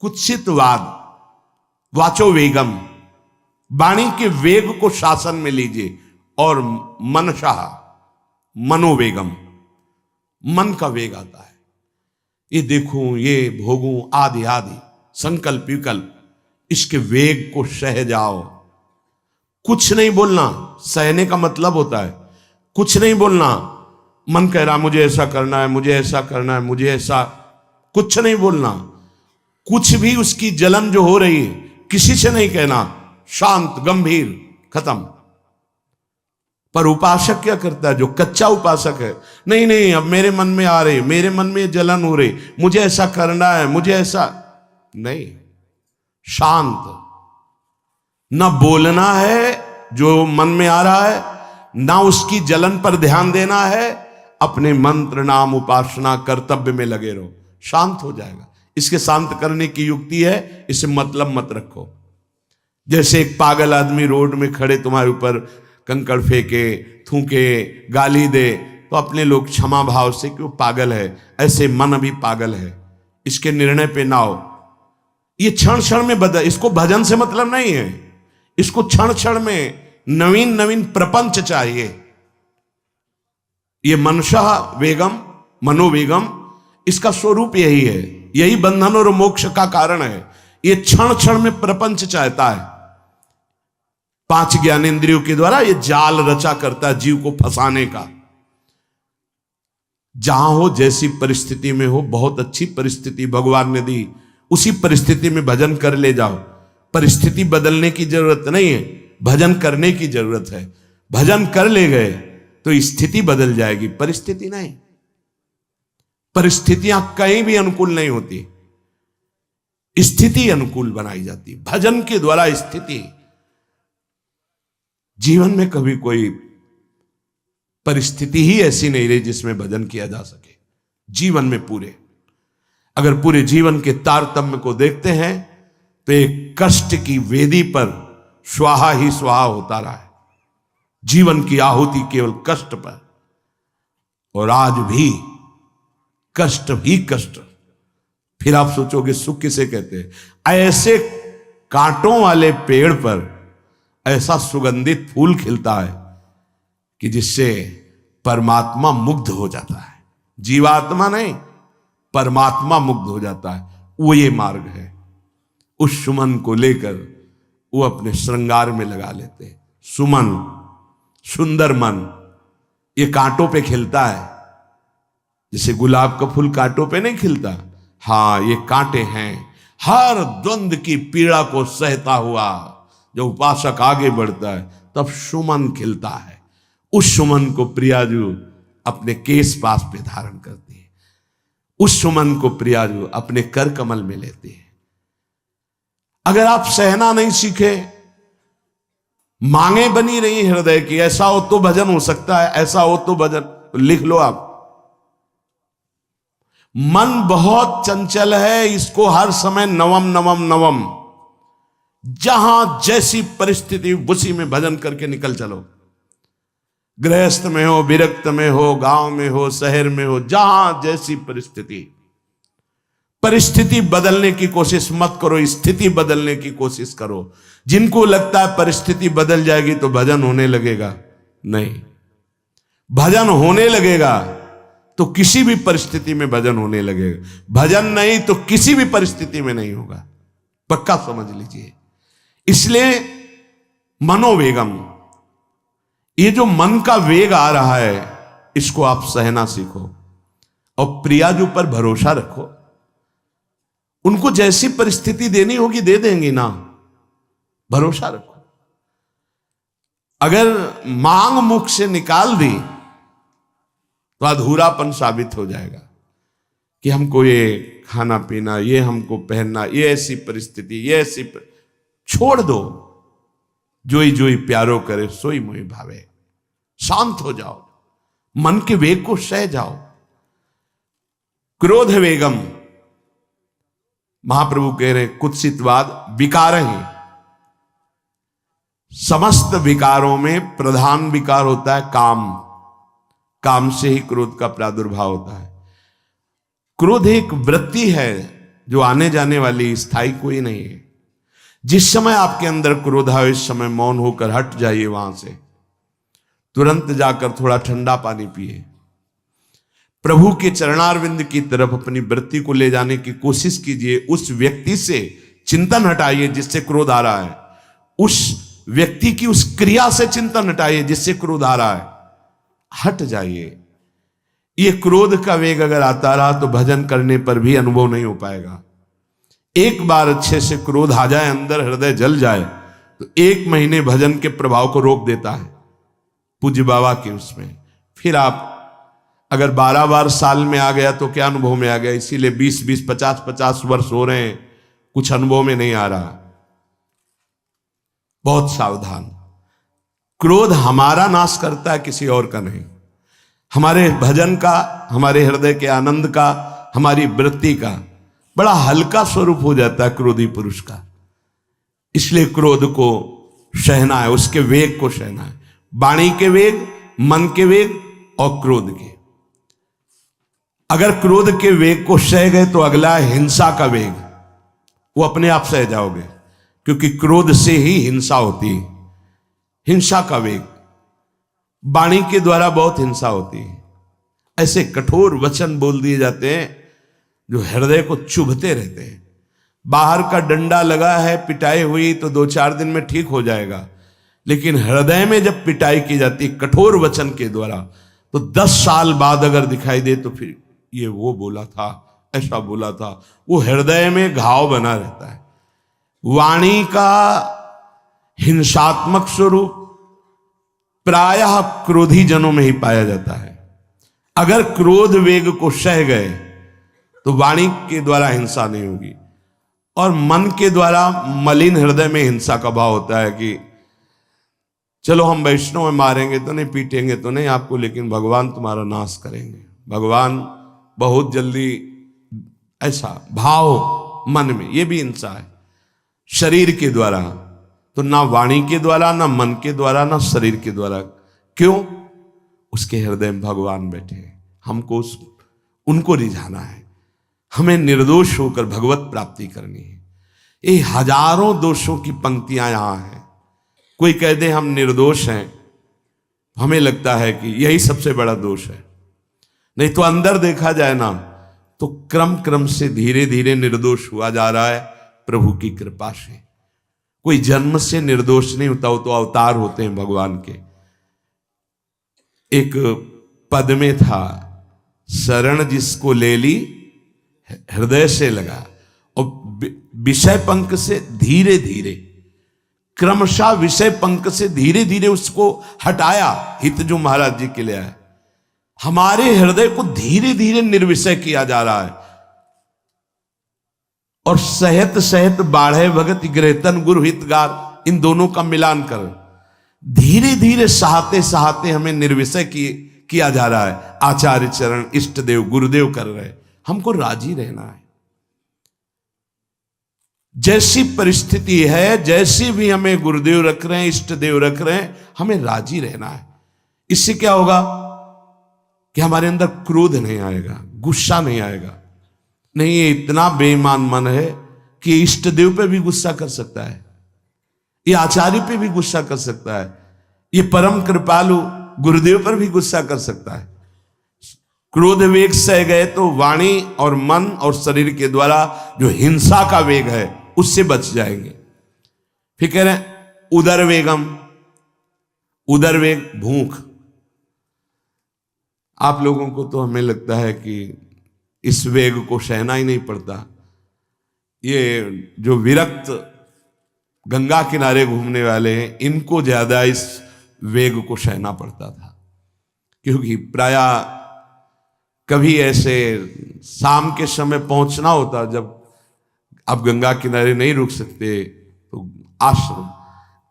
कुत्सितवाद, वाचो वेगम, वाणी के वेग को शासन में लीजिए, और मनशा, मनोवेगम, मन का वेग आता है। ये देखूं, ये भोगूं, आदि आदि संकल्प विकल्प, इसके वेग को सह जाओ। कुछ नहीं बोलना, सहने का मतलब होता है कुछ नहीं बोलना। मन कह रहा मुझे ऐसा करना है, मुझे ऐसा करना है, मुझे ऐसा, कुछ नहीं बोलना। कुछ भी उसकी जलन जो हो रही है किसी से नहीं कहना, शांत गंभीर, खत्म। पर उपासक क्या करता है, जो कच्चा उपासक है, नहीं नहीं अब मेरे मन में आ रही, मेरे मन में जलन हो रही, मुझे ऐसा करना है, मुझे ऐसा नहीं। शांत, ना बोलना है जो मन में आ रहा है, ना उसकी जलन पर ध्यान देना है, अपने मंत्र नाम उपासना कर्तव्य में लगे रहो, शांत हो जाएगा। इसके शांत करने की युक्ति है, इसे मतलब मत रखो। जैसे एक पागल आदमी रोड में खड़े तुम्हारे ऊपर कंकड़ फेंके, थूके, गाली दे, तो अपने लोग क्षमा भाव से कि वो पागल है, ऐसे मन अभी पागल है, इसके निर्णय पे ना हो। ये क्षण क्षण में बदल, इसको भजन से मतलब नहीं है, इसको क्षण क्षण में नवीन नवीन प्रपंच चाहिए। ये मनशा वेगम, मनोवेगम, इसका स्वरूप यही है, यही बंधन और मोक्ष का कारण है। ये क्षण क्षण में प्रपंच चाहता है। 5 ज्ञानेंद्रियों के द्वारा ये जाल रचा करता है जीव को फंसाने का। जहां हो, जैसी परिस्थिति में हो, बहुत अच्छी परिस्थिति भगवान ने दी, उसी परिस्थिति में भजन कर ले जाओ। परिस्थिति बदलने की जरूरत नहीं है, भजन करने की जरूरत है। भजन कर ले गए तो स्थिति बदल जाएगी, परिस्थिति नहीं। परिस्थितियां कहीं भी अनुकूल नहीं होती, स्थिति अनुकूल बनाई जाती। भजन के द्वारा स्थिति, जीवन में कभी कोई परिस्थिति ही ऐसी नहीं रही जिसमें भजन किया जा सके। जीवन में पूरे, अगर पूरे जीवन के तारतम्य को देखते हैं तो एक कष्ट की वेदी पर स्वाहा ही स्वाहा होता रहा है। जीवन की आहुति केवल कष्ट पर, और आज भी कष्ट ही कष्ट। फिर आप सोचोगे सुख किसे कहते हैं? ऐसे कांटों वाले पेड़ पर ऐसा सुगंधित फूल खिलता है कि जिससे परमात्मा मुग्ध हो जाता है। जीवात्मा नहीं, परमात्मा मुग्ध हो जाता है। वो ये मार्ग है। उस सुमन को लेकर वो अपने श्रृंगार में लगा लेते हैं। सुमन, सुंदर मन, ये कांटों पे खिलता है। जैसे गुलाब का फूल कांटों पे नहीं खिलता, हाँ ये कांटे हैं। हर द्वंद की पीड़ा को सहता हुआ जब उपासक आगे बढ़ता है तब सुमन खिलता है। उस सुमन को प्रियाजू अपने केश पास पे धारण करती है। उस सुमन को प्रियाजू अपने कर कमल में लेती है। अगर आप सहना नहीं सीखे, मांगे बनी रही हृदय की, ऐसा हो तो भजन हो सकता है, ऐसा हो तो भजन, तो लिख लो आप। मन बहुत चंचल है, इसको हर समय नवम नवम नवम, जहां जैसी परिस्थिति उसी में भजन करके निकल चलो। गृहस्थ में हो, विरक्त में हो, गांव में हो, शहर में हो, जहां जैसी परिस्थिति, परिस्थिति बदलने की कोशिश मत करो, स्थिति बदलने की कोशिश करो। जिनको लगता है परिस्थिति बदल जाएगी तो भजन होने लगेगा, नहीं। भजन होने लगेगा तो किसी भी परिस्थिति में भजन होने लगेगा। भजन नहीं तो किसी भी परिस्थिति में नहीं होगा, पक्का समझ लीजिए। इसलिए मनोवेगम, ये जो मन का वेग आ रहा है, इसको आप सहना सीखो और प्रियाजू पर भरोसा रखो। उनको जैसी परिस्थिति देनी होगी दे देंगी ना, भरोसा रखो। अगर मांग मुख से निकाल दी तो अधूरापन साबित हो जाएगा कि हमको ये खाना पीना, ये हमको पहनना, ये ऐसी परिस्थिति, ये ऐसी छोड़ दो। जोई जोई प्यारो करे सोई मोहि भावे। शांत हो जाओ, मन के वेग को सह जाओ। क्रोध वेगम, महाप्रभु कह रहे कुत्सितवाद विकार है। समस्त विकारों में प्रधान विकार होता है काम। काम से ही क्रोध का प्रादुर्भाव होता है। क्रोध एक वृत्ति है जो आने जाने वाली, स्थायी कोई नहीं है। जिस समय आपके अंदर क्रोध आए उस समय मौन होकर हट जाइए वहां से, तुरंत जाकर थोड़ा ठंडा पानी पिए, प्रभु के चरणारविंद की तरफ अपनी वृत्ति को ले जाने की कोशिश कीजिए। उस व्यक्ति से चिंतन हटाइए जिससे क्रोध आ रहा है, उस व्यक्ति की उस क्रिया से चिंतन हटाइए जिससे क्रोध आ रहा है, हट जाइए। ये क्रोध का वेग अगर आता रहा तो भजन करने पर भी अनुभव नहीं हो पाएगा। एक बार अच्छे से क्रोध आ जाए, अंदर हृदय जल जाए, तो 1 महीने भजन के प्रभाव को रोक देता है पूज्य बाबा के उसमें। फिर आप अगर 12 बार साल में आ गया तो क्या अनुभव में आ गया। इसीलिए 20-20, 50-50 वर्ष हो रहे हैं, कुछ अनुभव में नहीं आ रहा। बहुत सावधान। क्रोध हमारा नाश करता है, किसी और का नहीं। हमारे भजन का, हमारे हृदय के आनंद का, हमारी वृत्ति का बड़ा हल्का स्वरूप हो जाता है क्रोधी पुरुष का। इसलिए क्रोध को सहना है, उसके वेग को सहना है। वाणी के वेग, मन के वेग और क्रोध के। अगर क्रोध के वेग को सह गए तो अगला है हिंसा का वेग। वो अपने आप सह जाओगे, क्योंकि क्रोध से ही हिंसा होती है। हिंसा का वेग, वाणी के द्वारा बहुत हिंसा होती है। ऐसे कठोर वचन बोल दिए जाते हैं जो हृदय को चुभते रहते हैं। बाहर का डंडा लगा है, पिटाई हुई तो 2-4 दिन में ठीक हो जाएगा, लेकिन हृदय में जब पिटाई की जाती है कठोर वचन के द्वारा, तो 10 साल बाद अगर दिखाई दे तो फिर ये वो बोला था, ऐसा बोला था, वो हृदय में घाव बना रहता है। वाणी का हिंसात्मक स्वरूप प्रायः क्रोधी जनों में ही पाया जाता है। अगर क्रोध वेग को सह गए तो वाणी के द्वारा हिंसा नहीं होगी, और मन के द्वारा मलिन हृदय में हिंसा का भाव होता है कि चलो हम वैष्णव में मारेंगे तो नहीं, पीटेंगे तो नहीं आपको, लेकिन भगवान तुम्हारा नाश करेंगे, भगवान बहुत जल्दी, ऐसा भाव मन में, ये भी हिंसा है। शरीर के द्वारा तो ना वाणी के द्वारा, ना मन के द्वारा, ना शरीर के द्वारा। क्यों? उसके हृदय में भगवान बैठे हैं, हमको उनको रिझाना है, हमें निर्दोष होकर भगवत प्राप्ति करनी है। ये हजारों दोषों की पंक्तियां यहां हैं। कोई कह दे हम निर्दोष हैं, हमें लगता है कि यही सबसे बड़ा दोष है। नहीं तो अंदर देखा जाए ना तो क्रम क्रम से धीरे धीरे निर्दोष हुआ जा रहा है प्रभु की कृपा से। कोई जन्म से निर्दोष नहीं होता, वो तो अवतार होते हैं भगवान के। एक पद में था, शरण जिसको ले ली हृदय से लगा, और विषय पंख से धीरे धीरे, क्रमशः विषय पंख से धीरे धीरे उसको हटाया। हित जो महाराज जी के लिए आया, हमारे हृदय को धीरे धीरे निर्विषय किया जा रहा है। और सहत सहत बाढ़े भगत ग्रहतन गुरु हितगार, इन दोनों का मिलान कर धीरे धीरे सहाते सहाते हमें निर्विषय किया जा रहा है। आचार्य चरण, इष्ट देव, गुरुदेव कर रहे हैं, हमको राजी रहना है। जैसी परिस्थिति है, जैसी भी हमें गुरुदेव रख रहे हैं, इष्ट देव रख रहे हैं, हमें राजी रहना है। इससे क्या होगा कि हमारे अंदर क्रोध नहीं आएगा, गुस्सा नहीं आएगा। नहीं, ये इतना बेईमान मन है कि इष्ट देव पे भी गुस्सा कर सकता है, ये आचार्य पे भी गुस्सा कर सकता है, ये परम कृपालु गुरुदेव पर भी गुस्सा कर सकता है। क्रोध वेग सह गए तो वाणी और मन और शरीर के द्वारा जो हिंसा का वेग है उससे बच जाएंगे। फिर कह रहे हैं उदर वेगम, उदर वेग भूख। आप लोगों को तो हमें लगता है कि इस वेग को सहना ही नहीं पड़ता। ये जो विरक्त गंगा किनारे घूमने वाले हैं, इनको ज्यादा इस वेग को सहना पड़ता था, क्योंकि प्रायः कभी ऐसे शाम के समय पहुंचना होता, जब आप गंगा किनारे नहीं रुक सकते तो आश्रम,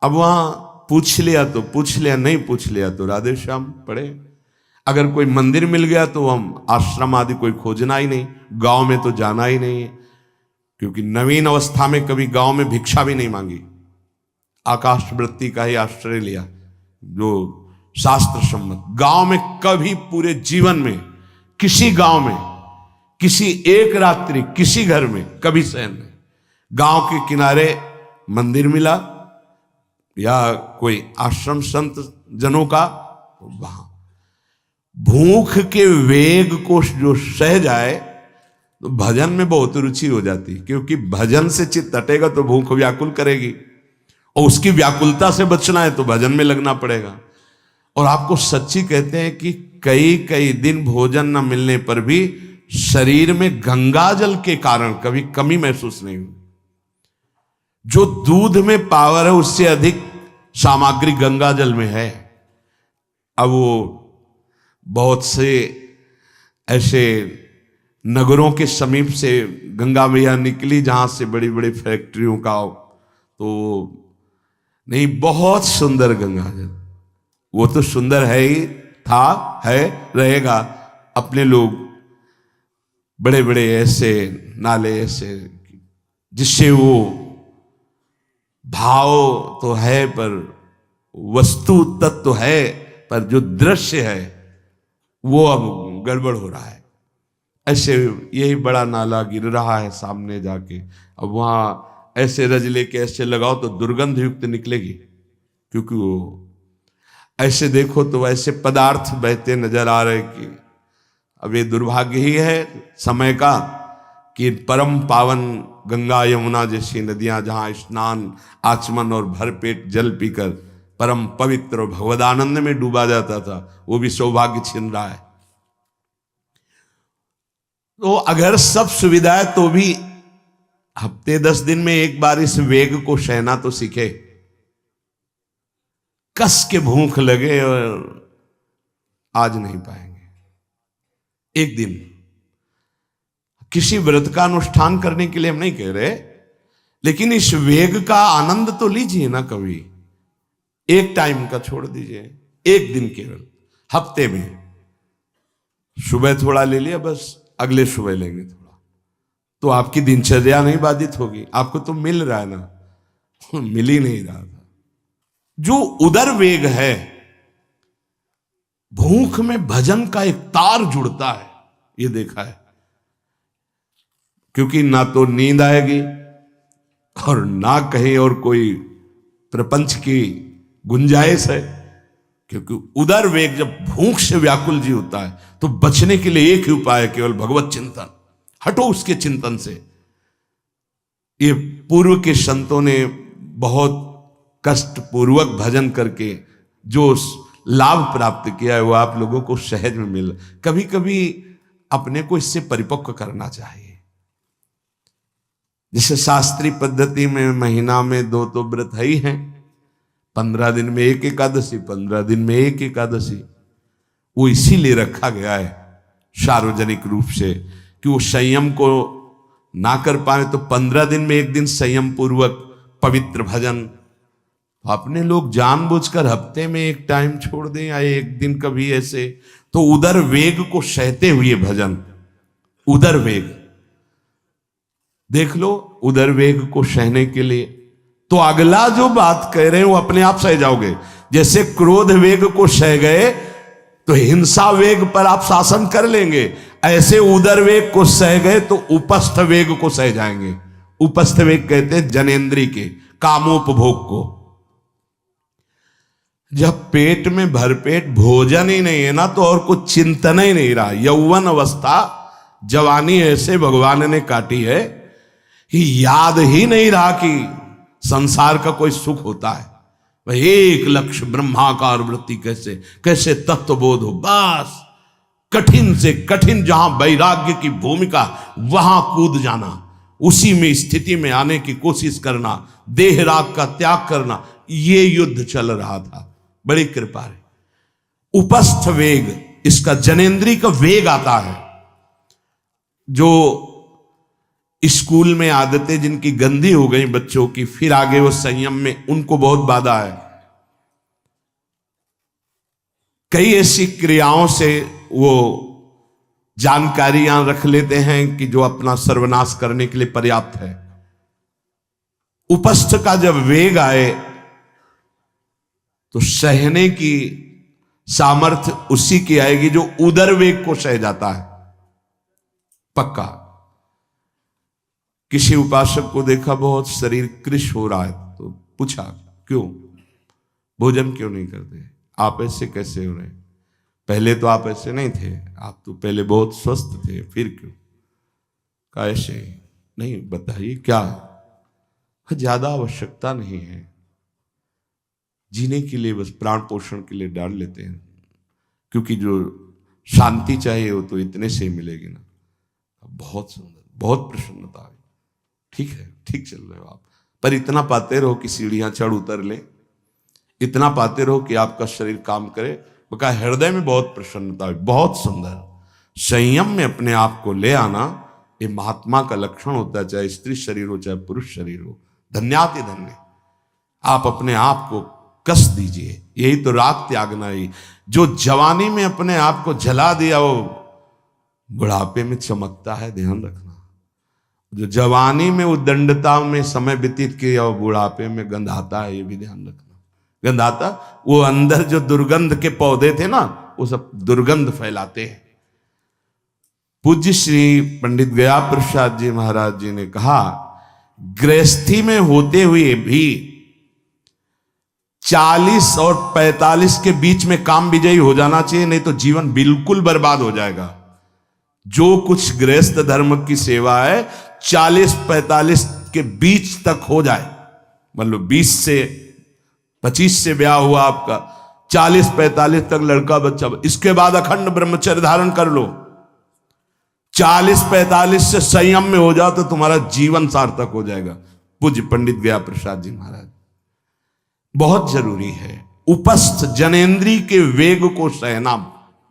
अब वहां पूछ लिया तो पूछ लिया, नहीं पूछ लिया तो राधे श्याम पढ़े। अगर कोई मंदिर मिल गया तो हम आश्रम आदि कोई खोजना ही नहीं, गांव में तो जाना ही नहीं है, क्योंकि नवीन अवस्था में कभी गांव में भिक्षा भी नहीं मांगी, आकाश वृत्ति का ही आश्रय लिया जो शास्त्र सम्मत। गांव में कभी पूरे जीवन में किसी गांव में किसी एक रात्रि किसी घर में कभी शयन नहीं। गांव के किनारे मंदिर मिला या कोई आश्रम संत जनों का, वहां भूख के वेग को जो सह जाए तो भजन में बहुत रुचि हो जाती, क्योंकि भजन से चित्त हटेगा तो भूख व्याकुल करेगी, और उसकी व्याकुलता से बचना है तो भजन में लगना पड़ेगा। और आपको सच्ची कहते हैं कि कई कई दिन भोजन न मिलने पर भी शरीर में गंगा जल के कारण कभी कमी महसूस नहीं हुई। जो दूध में पावर है उससे अधिक सामग्री गंगा जल में है। अब वो बहुत से ऐसे नगरों के समीप से गंगा मैया निकली जहां से बड़ी बड़ी फैक्ट्रियों का, तो नहीं, बहुत सुंदर गंगा जल, वो तो सुंदर है ही, था, है, रहेगा। अपने लोग बड़े बड़े ऐसे नाले ऐसे जिससे वो भाव तो है पर वस्तु तत्व तो है, पर जो दृश्य है वो अब गड़बड़ हो रहा है। ऐसे यही बड़ा नाला गिर रहा है सामने जाके, अब वहां ऐसे रज लेके ऐसे लगाओ तो दुर्गंध युक्त निकलेगी, क्योंकि वो ऐसे देखो तो ऐसे पदार्थ बहते नजर आ रहे कि अब ये दुर्भाग्य ही है समय का कि परम पावन गंगा यमुना जैसी नदियां जहां स्नान आचमन और भरपेट जल पीकर परम पवित्र और भगवदानंद में डूबा जाता था, वो भी सौभाग्य छिन रहा है। तो अगर सब सुविधा है तो भी हफ्ते 10 दिन में एक बार इस वेग को सहना तो सीखे। कस के भूख लगे और आज नहीं पाएंगे। एक दिन किसी व्रत का अनुष्ठान करने के लिए हम नहीं कह रहे, लेकिन इस वेग का आनंद तो लीजिए ना कभी। एक टाइम का छोड़ दीजिए, एक दिन केवल हफ्ते में सुबह थोड़ा ले लिया, बस अगले सुबह लेंगे थोड़ा, तो आपकी दिनचर्या नहीं बाधित होगी। आपको तो मिल रहा है ना, मिल ही नहीं रहा था। जो उदर वेग है, भूख में भजन का एक तार जुड़ता है, ये देखा है। क्योंकि ना तो नींद आएगी और ना कहीं और कोई प्रपंच की गुंजाइश है, क्योंकि उदर वेग जब भूख से व्याकुल जी होता है तो बचने के लिए एक ही उपाय है, केवल भगवत चिंतन। हटो उसके चिंतन से। ये पूर्व के संतों ने बहुत कष्ट पूर्वक भजन करके जो लाभ प्राप्त किया है वो आप लोगों को सहज में मिल। कभी कभी अपने को इससे परिपक्व करना चाहिए। जैसे शास्त्रीय पद्धति में महीना में 2 तो व्रत है ही हैं, 15 दिन में एक एकादशी, 15 दिन में एक एकादशी। वो इसीलिए रखा गया है सार्वजनिक रूप से कि वो संयम को ना कर पाए, तो 15 दिन में एक दिन संयम पूर्वक पवित्र भजन। अपने लोग जानबूझकर हफ्ते में एक टाइम छोड़ दें या एक दिन कभी ऐसे, तो उदर वेग को सहते हुए भजन। उदर वेग देख लो, उदर वेग को सहने के लिए तो अगला जो बात कह रहे हैं वो अपने आप सह जाओगे। जैसे क्रोध वेग को सह गए तो हिंसा वेग पर आप शासन कर लेंगे, ऐसे उदर वेग को सह गए तो उपस्थ वेग को सह जाएंगे। उपस्थ वेग कहते हैं जनेन्द्री के कामोपभोग को। जब पेट में भरपेट भोजन ही नहीं है ना, तो और कुछ चिंतन ही नहीं रहा। यौवन अवस्था जवानी ऐसे भगवान ने काटी है कि याद ही नहीं रहा कि संसार का कोई सुख होता है। वह एक लक्ष्य ब्रह्माकार वृत्ति कैसे कैसे तत्वबोध हो, बस कठिन से कठिन जहां वैराग्य की भूमिका वहां कूद जाना, उसी में स्थिति में आने की कोशिश करना, देह राग का त्याग करना, ये युद्ध चल रहा था। बड़ी कृपा है। उपस्थ वेग, इसका जनेन्द्री का वेग आता है। जो स्कूल में आदतें जिनकी गंदी हो गई बच्चों की, फिर आगे वो संयम में, उनको बहुत बाधा है। कई ऐसी क्रियाओं से वो जानकारियां रख लेते हैं कि जो अपना सर्वनाश करने के लिए पर्याप्त है। उपस्थ का जब वेग आए तो सहने की सामर्थ्य उसी की आएगी जो उदर वेग को सह जाता है। पक्का। किसी उपासक को देखा बहुत शरीर कृश हो रहा है, तो पूछा क्यों, भोजन क्यों नहीं करते, आप ऐसे कैसे हो रहे, पहले तो आप ऐसे नहीं थे, आप तो पहले बहुत स्वस्थ थे, फिर क्यों, कहा ऐसे नहीं, बताइए क्या, ज्यादा आवश्यकता नहीं है, जीने के लिए बस प्राण पोषण के लिए डाल लेते हैं, क्योंकि जो शांति चाहिए वो तो इतने से ही मिलेगी ना। बहुत सुंदर, बहुत प्रसन्नता है, ठीक है, ठीक चल रहे हो आप, पर इतना पाते रहो कि सीढ़ियां चढ़ उतर ले, इतना पाते रहो कि आपका शरीर काम करे। बका हृदय में बहुत प्रसन्नता है, बहुत सुंदर। संयम में अपने आप को ले आना ये महात्मा का लक्षण होता है, चाहे स्त्री शरीर हो चाहे पुरुष शरीर हो। धन्याति धन्य, आप अपने आप को कस दीजिए, यही तो राग त्यागना ही। जो जवानी में अपने आप को जला दिया वो बुढ़ापे में चमकता है, ध्यान रखना। जो जवानी में उद्दंडता में समय व्यतीत किया वो बुढ़ापे में गंधाता है, ये भी ध्यान रखना। गंधाता वो अंदर जो दुर्गंध के पौधे थे ना, वो सब दुर्गंध फैलाते हैं। पूज्य श्री पंडित गया प्रसाद जी महाराज जी ने कहा, गृहस्थी में होते हुए भी 40 और 45 के बीच में काम विजयी हो जाना चाहिए, नहीं तो जीवन बिल्कुल बर्बाद हो जाएगा। जो कुछ गृहस्थ धर्म की सेवा है 40-45 के बीच तक हो जाए, मतलब 20 से 25 से ब्याह हुआ आपका, 40-45 तक लड़का बच्चा, इसके बाद अखंड ब्रह्मचर्य धारण कर लो। 40-45 से संयम में हो जाओ तो तुम्हारा जीवन सार्थक हो जाएगा। पूज्य पंडित गया प्रसाद जी महाराज, बहुत जरूरी है उपस्थ जनेन्द्री के वेग को सहना।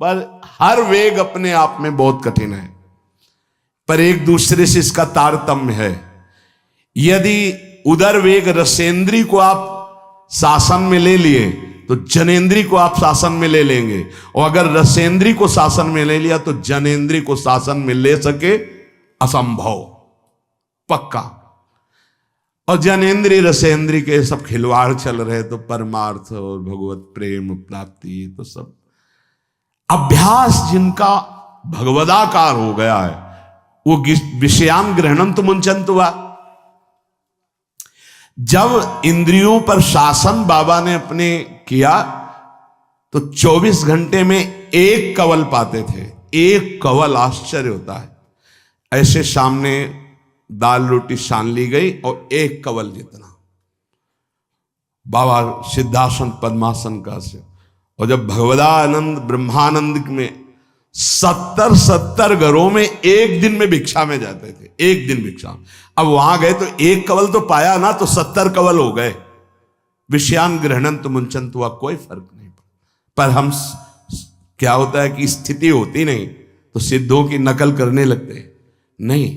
पर हर वेग अपने आप में बहुत कठिन है, पर एक दूसरे से इसका तारतम्य है। यदि उदर वेग रसेंद्री को आप शासन में ले लिए तो जनेन्द्री को आप शासन में ले लेंगे, और अगर रसेंद्री को शासन में ले लिया तो जनेन्द्री को शासन में ले सके असंभव, पक्का। और जनेन्द्री रसेंद्री के सब खिलवाड़ चल रहे, तो परमार्थ और भगवत प्रेम प्राप्ति तो सब अभ्यास जिनका भगवदाकार हो गया है, वो विषयान ग्रहणंत मुंचंत हुआ। जब इंद्रियों पर शासन बाबा ने अपने किया तो 24 घंटे में एक कवल पाते थे, एक कवल, आश्चर्य होता है। ऐसे सामने दाल रोटी सान ली गई और एक कवल जितना, बाबा सिद्धासन पद्मासन का से। और जब भगवदानंद ब्रह्मानंद में 70 घरों में एक दिन में भिक्षा में जाते थे, एक दिन भिक्षा। अब वहां गए तो एक कवल तो पाया ना, तो 70 कवल हो गए। विषयान ग्रहणंत मुंचंत हुआ, कोई फर्क नहीं पड़ा। पर हम क्या होता है कि स्थिति होती नहीं तो सिद्धों की नकल करने लगते नहीं।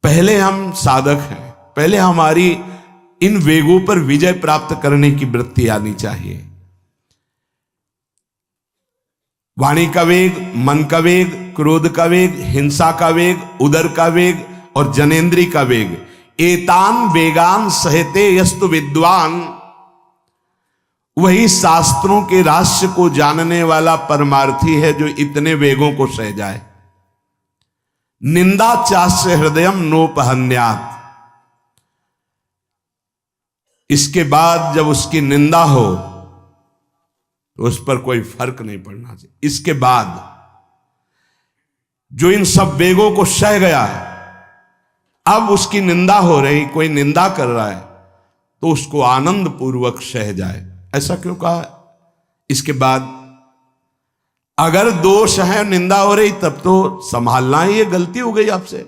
पहले हम साधक हैं, पहले हमारी इन वेगों पर विजय प्राप्त करने की वृत्ति आनी चाहिए। वाणी का वेग, मन का वेग, क्रोध का वेग, हिंसा का वेग, उदर का वेग और जनेन्द्री का वेग, एतान वेगान सहते यस्तु विद्वान। वही शास्त्रों के रहस्य को जानने वाला परमार्थी है जो इतने वेगों को सह जाए। निंदा चास्य हृदयम नोपहन्यात, इसके बाद जब उसकी निंदा हो तो उस पर कोई फर्क नहीं पड़ना चाहिए। इसके बाद जो इन सब वेगों को सह गया है, अब उसकी निंदा हो रही, कोई निंदा कर रहा है तो उसको आनंद पूर्वक सह जाए। ऐसा क्यों कहा? इसके बाद अगर दोष है, निंदा हो रही, तब तो संभालना ही, ये गलती हो गई आपसे।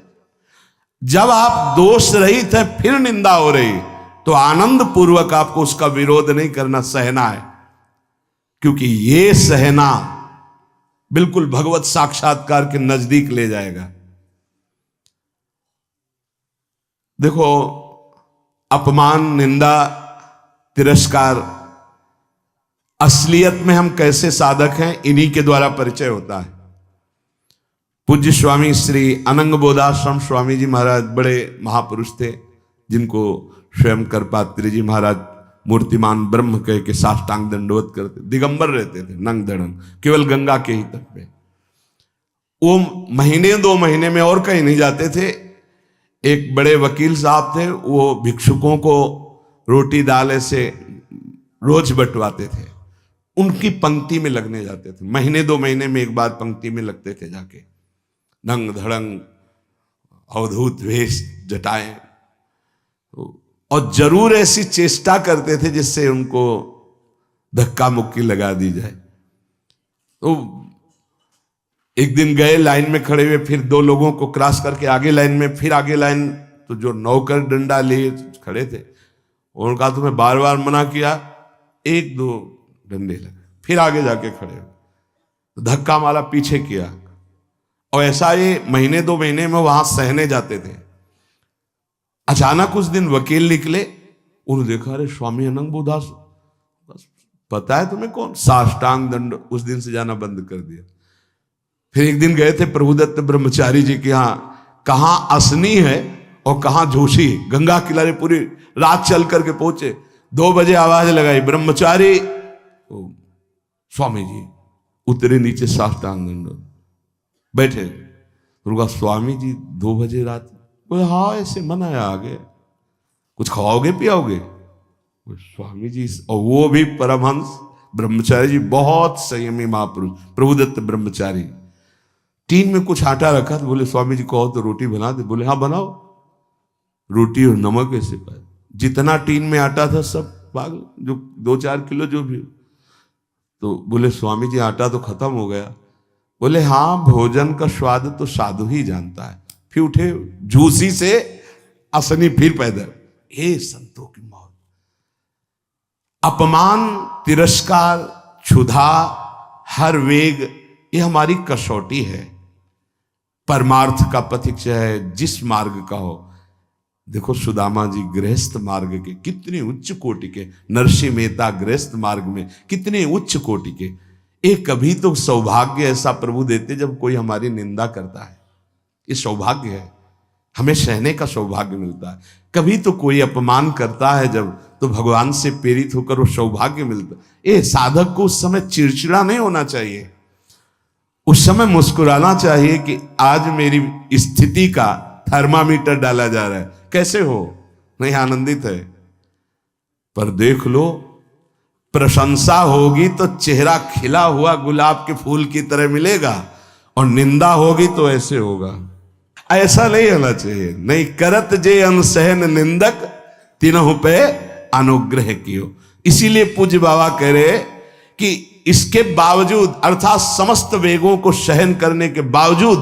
जब आप दोष रहित है फिर निंदा हो रही तो आनंद पूर्वक आपको उसका विरोध नहीं करना, सहना है। क्योंकि ये सहना बिल्कुल भगवत साक्षात्कार के नजदीक ले जाएगा। देखो, अपमान, निंदा, तिरस्कार, असलियत में हम कैसे साधक हैं इन्हीं के द्वारा परिचय होता है। पूज्य स्वामी श्री अनंग बोधाश्रम स्वामी जी महाराज बड़े महापुरुष थे, जिनको स्वयं करपात्री जी महाराज मूर्तिमान ब्रह्म कह के साष्टांग दंडवत करते, दिगंबर रहते थे, नंग दड़न, केवल गंगा के ही तट पे। वो महीने 2 महीने में और कहीं नहीं जाते थे। एक बड़े वकील साहब थे, वो भिक्षुकों को रोटी दाल ऐसे रोज बंटवाते थे, उनकी पंक्ति में लगने जाते थे। महीने 2 महीने में एक बार पंक्ति में लगते थे जाके, नंग धड़ंग अवधूत वेश जटाएं, और जरूर ऐसी चेष्टा करते थे जिससे उनको धक्का मुक्की लगा दी जाए। तो एक दिन गए, लाइन में खड़े हुए, फिर 2 लोगों को क्रॉस करके आगे लाइन में, फिर आगे लाइन, तो जो नौकर डंडा लिए खड़े थे उन्होंने कहा तुम्हें बार बार मना किया, 1-2 डंडे लगे, फिर आगे जाके खड़े हो, तो धक्का मारा, पीछे किया। और ऐसा ये महीने 2 महीने में वहां सहने जाते थे। अचानक उस दिन वकील निकले, उन्होंने देखा अरे स्वामी अनंगबोधास, पता है तुम्हें कौन? साष्टांग दंड, उस दिन से जाना बंद कर दिया। फिर एक दिन गए थे प्रभुदत्त ब्रह्मचारी जी के यहाँ, कहां असनी है और कहां जोशी, गंगा किनारे पूरी रात चल करके पहुंचे। 2 बजे आवाज लगाई, ब्रह्मचारी, स्वामी जी उतरे नीचे, साष्टांग दंड बैठे। उनका स्वामी जी 2 बजे रात, बोले हाँ ऐसे मन आया आगे, कुछ खाओगे पियाओगे? स्वामी जी, और वो भी परमहंस ब्रह्मचारी जी, बहुत संयमी महापुरुष प्रभुदत्त ब्रह्मचारी। टीन में कुछ आटा रखा, तो बोले स्वामी जी कहो तो रोटी बना दे। बोले हाँ बनाओ। रोटी और नमक ऐसे पाए, जितना टीन में आटा था सब पागल, जो 2-4 किलो जो भी। तो बोले स्वामी जी आटा तो खत्म हो गया। बोले हाँ, भोजन का स्वाद तो साधु ही जानता है। फिर उठे, झूसी से असनी फिर पैदल। हे संतों की मौत, अपमान, तिरस्कार, क्षुधा, हर वेग, ये हमारी कसौटी है। परमार्थ का पथिक चाहे जिस मार्ग का हो। देखो सुदामा जी गृहस्थ मार्ग के कितने उच्च कोटि के, नरसिंह मेहता गृहस्थ मार्ग में कितने उच्च कोटि के। एक कभी तो सौभाग्य ऐसा प्रभु देते जब कोई हमारी निंदा करता है, ये सौभाग्य है, हमें सहने का सौभाग्य मिलता है। कभी तो कोई अपमान करता है जब, तो भगवान से प्रेरित होकर वो सौभाग्य मिलता है। ये साधक को उस समय चिड़चिड़ा नहीं होना चाहिए, उस समय मुस्कुराना चाहिए कि आज मेरी स्थिति का थर्मामीटर डाला जा रहा है, कैसे हो, नहीं आनंदित है। पर देख लो, प्रशंसा होगी तो चेहरा खिला हुआ गुलाब के फूल की तरह मिलेगा, और निंदा होगी तो ऐसे होगा। ऐसा नहीं होना चाहिए। नहीं करत जे अनसहन निंदक, तीनों पे अनुग्रह कियो। इसीलिए पूज्य बाबा कह रहे कि इसके बावजूद, अर्थात समस्त वेगों को सहन करने के बावजूद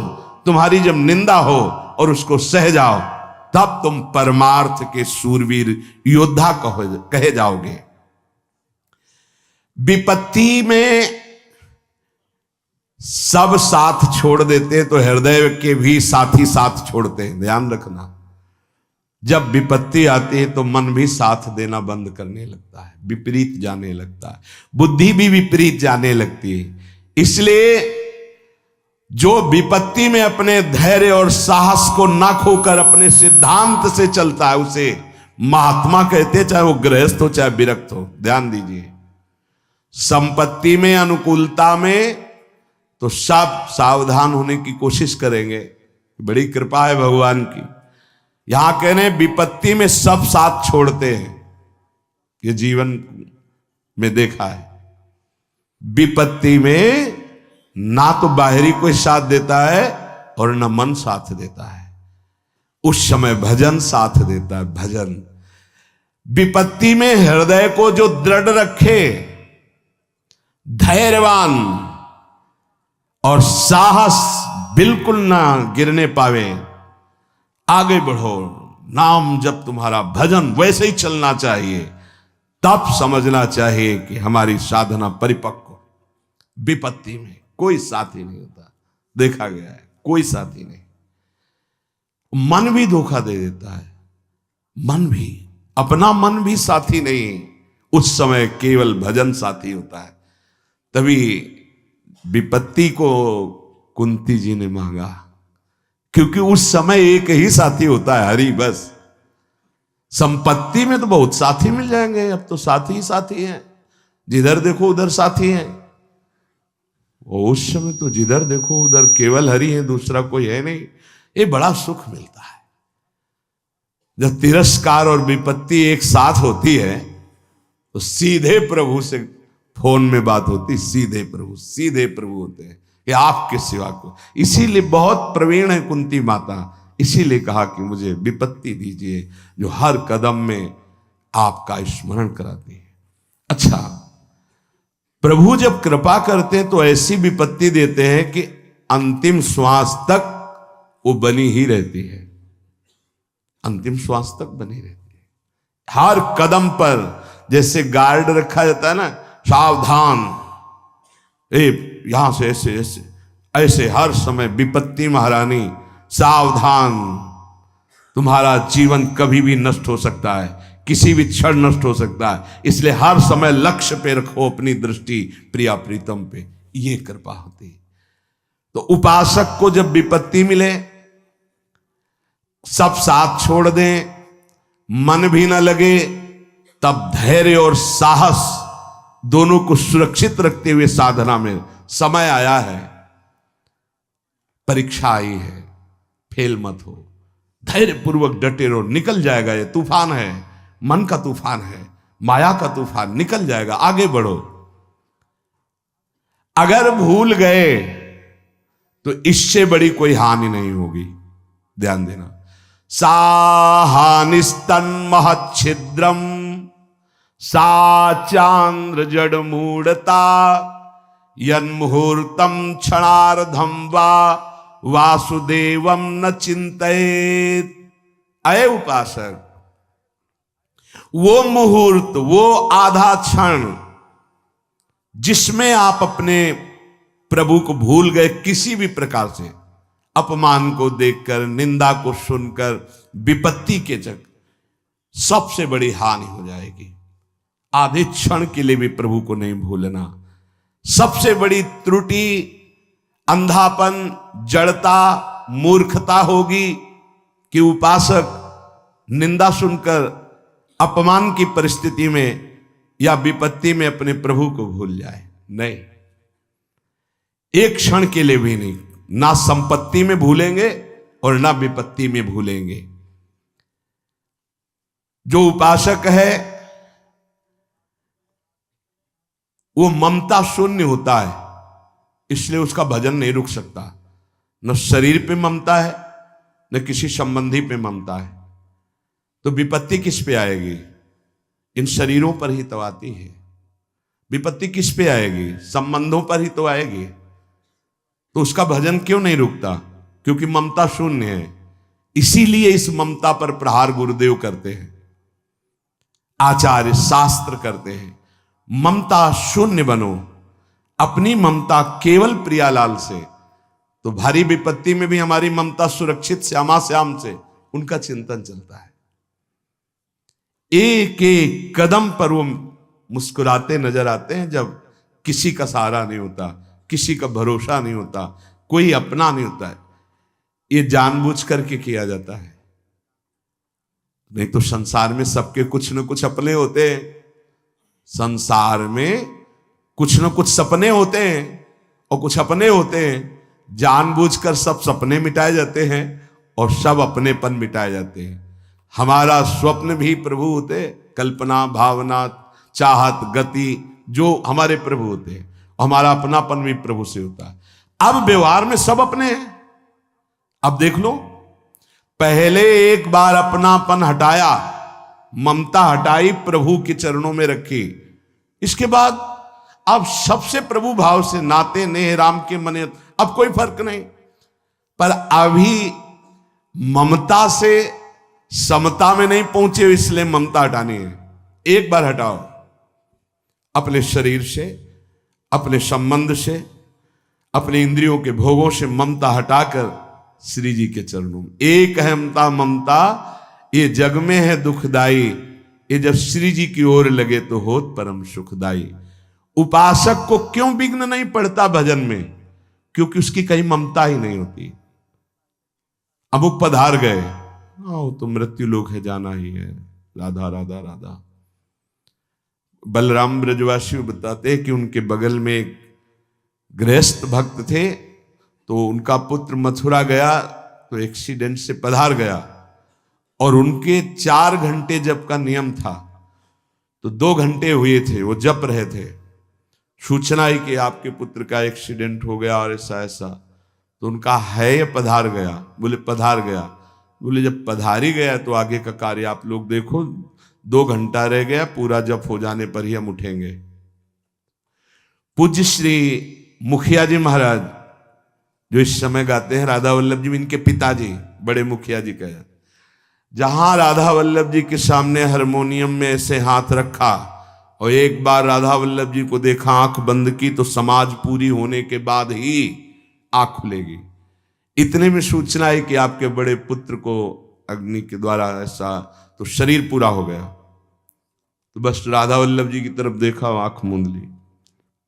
तुम्हारी जब निंदा हो और उसको सह जाओ, तब तुम परमार्थ के शूरवीर योद्धा कहे जाओगे। विपत्ति में सब साथ छोड़ देते हैं तो हृदय के भी साथी साथ छोड़ते हैं, ध्यान रखना। जब विपत्ति आती है तो मन भी साथ देना बंद करने लगता है, विपरीत जाने लगता है, बुद्धि भी विपरीत जाने लगती है। इसलिए जो विपत्ति में अपने धैर्य और साहस को ना खोकर अपने सिद्धांत से चलता है उसे महात्मा कहते हैं, चाहे वो गृहस्थ हो चाहे विरक्त हो। ध्यान दीजिए, संपत्ति में, अनुकूलता में तो सब सावधान होने की कोशिश करेंगे, बड़ी कृपा है भगवान की। यहां कहने विपत्ति में सब साथ छोड़ते हैं, ये जीवन में देखा है। विपत्ति में ना तो बाहरी कोई साथ देता है और ना मन साथ देता है, उस समय भजन साथ देता है, भजन। विपत्ति में हृदय को जो दृढ़ रखे, धैर्यवान और साहस बिल्कुल ना गिरने पावे, आगे बढ़ो, नाम जब तुम्हारा भजन वैसे ही चलना चाहिए, तब समझना चाहिए कि हमारी साधना परिपक्व। विपत्ति में कोई साथी नहीं होता, देखा गया है, कोई साथी नहीं। मन भी धोखा दे देता है, मन भी, अपना मन भी साथी नहीं, उस समय केवल भजन साथी होता है। तभी विपत्ति को कुंती जी ने मांगा, क्योंकि उस समय एक ही साथी होता है, हरि बस। संपत्ति में तो बहुत साथी मिल जाएंगे, अब तो साथी ही साथी हैं, जिधर देखो उधर साथी हैं। और उस समय तो जिधर देखो उधर केवल हरि है, दूसरा कोई है नहीं। ये बड़ा सुख मिलता है जब तिरस्कार और विपत्ति एक साथ होती है, तो सीधे प्रभु से फोन में बात होती, सीधे प्रभु होते हैं कि आपके सिवा को। इसीलिए बहुत प्रवीण है कुंती माता, इसीलिए कहा कि मुझे विपत्ति दीजिए जो हर कदम में आपका स्मरण कराती है। अच्छा, प्रभु जब कृपा करते हैं तो ऐसी विपत्ति देते हैं कि अंतिम श्वास तक वो बनी ही रहती है, अंतिम श्वास तक बनी रहती है। हर कदम पर जैसे गार्ड रखा जाता है ना, सावधान, यहां से ऐसे ऐसे ऐसे हर समय विपत्ति महारानी सावधान, तुम्हारा जीवन कभी भी नष्ट हो सकता है, किसी भी क्षण नष्ट हो सकता है, इसलिए हर समय लक्ष्य पे रखो अपनी दृष्टि, प्रिया प्रीतम पे। ये कृपा होती। तो उपासक को जब विपत्ति मिले, सब साथ छोड़ दें, मन भी ना लगे, तब धैर्य और साहस दोनों को सुरक्षित रखते हुए साधना में समय आया है, परीक्षा आई है, फेल मत हो, धैर्य पूर्वक डटे रहो, निकल जाएगा। ये तूफान है, मन का तूफान है, माया का तूफान, निकल जाएगा, आगे बढ़ो। अगर भूल गए तो इससे बड़ी कोई हानि नहीं होगी, ध्यान देना। साहानिस्तन महच्छिद्रम सा चांद्र जड़ मूढ़ता यन्मुहूर्तम क्षणार्धम वा वासुदेवम न चिंतयेत। अये उपासक, वो मुहूर्त, वो आधा क्षण जिसमें आप अपने प्रभु को भूल गए, किसी भी प्रकार से अपमान को देखकर, निंदा को सुनकर, विपत्ति के चक, सबसे बड़ी हानि हो जाएगी। आधे क्षण के लिए भी प्रभु को नहीं भूलना। सबसे बड़ी त्रुटि अंधापन, जड़ता, मूर्खता होगी कि उपासक निंदा सुनकर अपमान की परिस्थिति में या विपत्ति में अपने प्रभु को भूल जाए। नहीं, एक क्षण के लिए भी नहीं, ना संपत्ति में भूलेंगे और ना विपत्ति में भूलेंगे। जो उपासक है वो ममता शून्य होता है, इसलिए उसका भजन नहीं रुक सकता। न शरीर पे ममता है, न किसी संबंधी पे ममता है, तो विपत्ति किस पे आएगी? इन शरीरों पर ही तो आती है। विपत्ति किस पे आएगी? संबंधों पर ही तो आएगी। तो उसका भजन क्यों नहीं रुकता? क्योंकि ममता शून्य है। इसीलिए इस ममता पर प्रहार गुरुदेव करते हैं, आचार्य शास्त्र करते हैं। ममता शून्य बनो, अपनी ममता केवल प्रियालाल से, तो भारी विपत्ति में भी हमारी ममता सुरक्षित श्यामा श्याम से, उनका चिंतन चलता है। एक एक कदम पर वो मुस्कुराते नजर आते हैं जब किसी का सहारा नहीं होता, किसी का भरोसा नहीं होता, कोई अपना नहीं होता है। ये जानबूझ करके किया जाता है, नहीं तो संसार में सबके कुछ न कुछ अपने होते हैं। संसार में कुछ न कुछ सपने होते हैं और कुछ अपने होते हैं। जानबूझकर सब सपने मिटाए जाते हैं और सब अपनेपन मिटाए जाते हैं। हमारा स्वप्न भी प्रभु होते, कल्पना, भावना, चाहत, गति, जो हमारे प्रभु होते हैं, और हमारा अपनापन भी प्रभु से होता है। अब व्यवहार में सब अपने हैं। अब देख लो, पहले एक बार अपनापन हटाया, ममता हटाई, प्रभु के चरणों में रखी, इसके बाद अब सबसे प्रभु भाव से नाते नेह राम के मने, अब कोई फर्क नहीं। पर अभी ममता से समता में नहीं पहुंचे, इसलिए ममता हटानी है। एक बार हटाओ, अपने शरीर से, अपने संबंध से, अपने इंद्रियों के भोगों से ममता हटाकर श्री जी के चरणों में। एक अहमता ममता ये जग में है दुखदाई, ये जब श्री जी की ओर लगे तो होत परम सुखदाई। उपासक को क्यों विघ्न नहीं पड़ता भजन में? क्योंकि उसकी कहीं ममता ही नहीं होती। अमुक पधार गए, वो तो मृत्यु लोक है, जाना ही है, राधा राधा राधा। बलराम ब्रजवासी बताते हैं कि उनके बगल में एक गृहस्थ भक्त थे, तो उनका पुत्र मथुरा गया तो एक्सीडेंट से पधार गया, और उनके 4 घंटे जप का नियम था, तो 2 घंटे हुए थे, वो जप रहे थे। सूचना ही कि आपके पुत्र का एक्सीडेंट हो गया और ऐसा ऐसा, तो उनका है पधार गया। बोले पधार गया? बोले जब पधार ही गया तो आगे का कार्य आप लोग देखो, 2 घंटा रह गया, पूरा जप हो जाने पर ही हम उठेंगे। पूज्य श्री मुखिया जी महाराज जो इस समय गाते हैं, राधा वल्लभ जी इनके पिताजी, बड़े मुखिया जी कहे, जहां राधा वल्लभ जी के सामने हारमोनियम में ऐसे हाथ रखा और एक बार राधा वल्लभ जी को देखा, आंख बंद की, तो समाज पूरी होने के बाद ही आंख खुलेगी। इतने में सूचना है कि आपके बड़े पुत्र को अग्नि के द्वारा ऐसा, तो शरीर पूरा हो गया। तो बस राधा वल्लभ जी की तरफ देखा, आंख मूंद ली,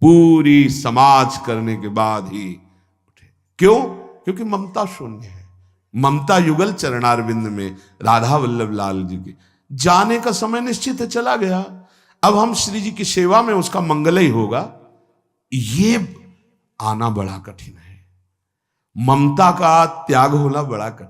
पूरी समाज करने के बाद ही उठे। क्यों? क्योंकि ममता शून्य है। ममता युगल चरणारविंद में राधा वल्लभ लाल जी के जाने का समय निश्चित है, चला गया। अब हम श्री जी की सेवा में उसका मंगल ही होगा, ये आना बड़ा कठिन है। ममता का त्याग होना बड़ा कठिन।